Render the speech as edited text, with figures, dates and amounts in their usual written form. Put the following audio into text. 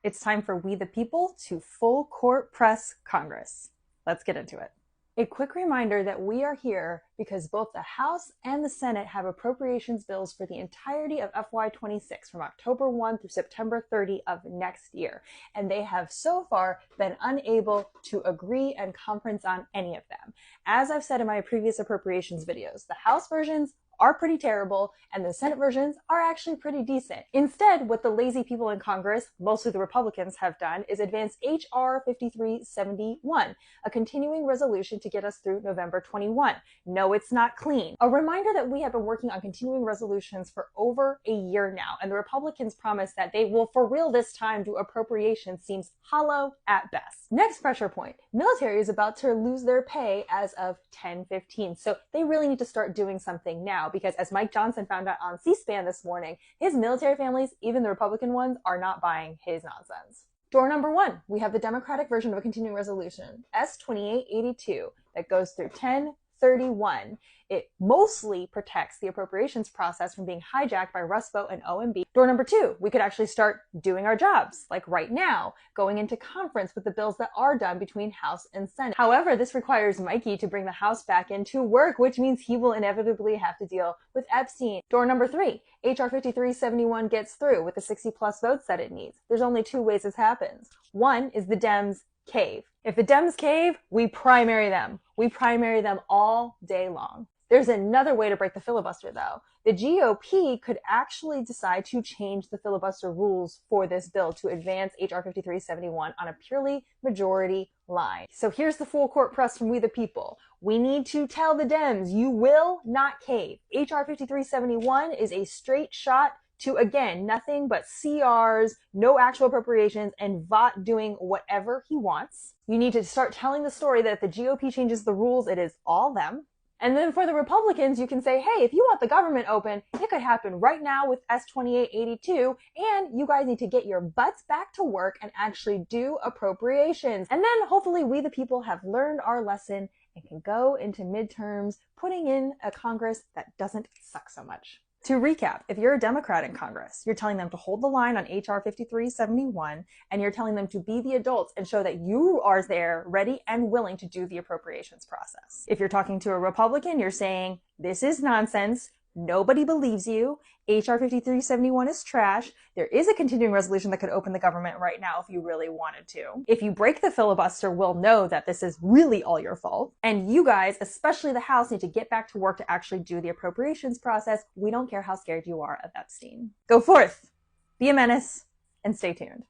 It's time for We the People to full court press Congress. Let's get into it. A quick reminder that we are here because both the House and the Senate have appropriations bills for the entirety of FY26 from October 1 through September 30 of next year. And they have so far been unable to agree and conference on any of them. As I've said in my previous appropriations videos, the House versions are pretty terrible, and the Senate versions are actually pretty decent. Instead, what the lazy people in Congress, mostly the Republicans, have done is advance H.R. 5371, a continuing resolution to get us through November 21. No, it's not clean. A reminder that we have been working on continuing resolutions for over a year now, and the Republicans promise that they will for real this time do appropriations seems hollow at best. Next pressure point. Military is about to lose their pay as of 10/15, so they really need to start doing something now, because as Mike Johnson found out on C-SPAN this morning, his military families, even the Republican ones, are not buying his nonsense. Door number one, we have the Democratic version of a continuing resolution, S-2882, that goes through 10/31. It mostly protects the appropriations process from being hijacked by Rust Belt and OMB. Door number two, we could actually start doing our jobs, like right now, going into conference with the bills that are done between House and Senate. However, this requires Mikey to bring the House back into work, which means he will inevitably have to deal with Epstein. Door number three, H.R. 5371 gets through with the 60+ votes that it needs. There's only two ways this happens. One is the Dems cave. If the Dems cave, we primary them. We primary them all day long. There's another way to break the filibuster, though. The GOP could actually decide to change the filibuster rules for this bill to advance H.R. 5371 on a purely majority line. So here's the full court press from We the People. We need to tell the Dems, you will not cave. H.R. 5371 is a straight shot to, again, nothing but CRs, no actual appropriations, and Vought doing whatever he wants. You need to start telling the story that if the GOP changes the rules, it is all them. And then for the Republicans, you can say, hey, if you want the government open, it could happen right now with S-2882, and you guys need to get your butts back to work and actually do appropriations. And then hopefully we the people have learned our lesson and can go into midterms putting in a Congress that doesn't suck so much. To recap, if you're a Democrat in Congress, you're telling them to hold the line on H.R. 5371, and you're telling them to be the adults and show that you are there, ready and willing to do the appropriations process. If you're talking to a Republican, you're saying, this is nonsense, nobody believes you, H.R. 5371 is trash, there is a continuing resolution that could open the government right now if you really wanted to. If you break the filibuster, we'll know that this is really all your fault. And you guys, especially the House, need to get back to work to actually do the appropriations process. We don't care how scared you are of Epstein. Go forth, be a menace, and stay tuned.